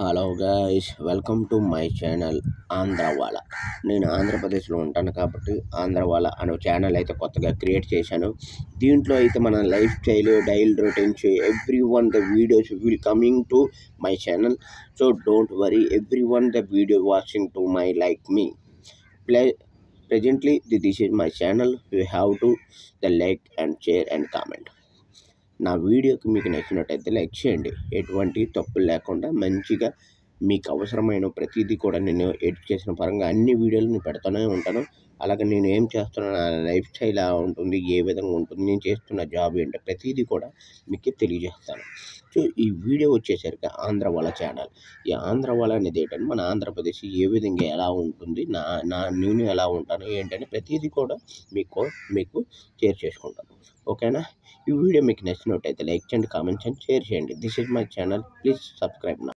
Hello guys, welcome to my channel Andhravala. నేను ఆంధ్రప్రదేశ్లో ఉంటాను కాబట్టి ఆంధ్రవాల అనే ఛానల్ అయితే కొత్తగా క్రియేట్ చేశాను. దీంట్లో అయితే మన life style, daily routines, every one the videos will coming to my channel. So don't worry, every one the video watching to my like me. Presently this is my channel. You have to the like and share and comment. నా వీడియోకి మీకు నచ్చినట్టయితే like చేయండి. ఎటువంటి తప్పులు లేకుండా మంచిగా మీకు అవసరమైన ప్రతిదీ కూడా నేను ఎడిట్ చేసిన పరంగా అన్ని వీడియోలు నేను పెడుతూనే ఉంటాను. అలాగే నేను ఏం చేస్తున్నాను, నా లైఫ్ స్టైల్ ఎలా ఉంటుంది, ఏ విధంగా ఉంటుంది, నేను చేస్తున్న జాబ్ ఏంటో ప్రతిదీ కూడా మీకు తెలియజేస్తాను. సో ఈ వీడియో వచ్చేసరికి ఆంధ్రవాల ఛానల్. ఈ ఆంధ్రవాల అనేది ఏంటంటే మన ఆంధ్రప్రదేశ్ ఏ విధంగా ఎలా ఉంటుంది, నేను ఎలా ఉంటాను ఏంటని ప్రతిదీ కూడా మీకు షేర్ చేసుకుంటాను. ఓకేనా? ఈ వీడియో మీకు నచ్చినట్టయితే లైక్ చేయండి, కామెంట్ చేయండి, షేర్ చేయండి. This is my channel. Please subscribe నా.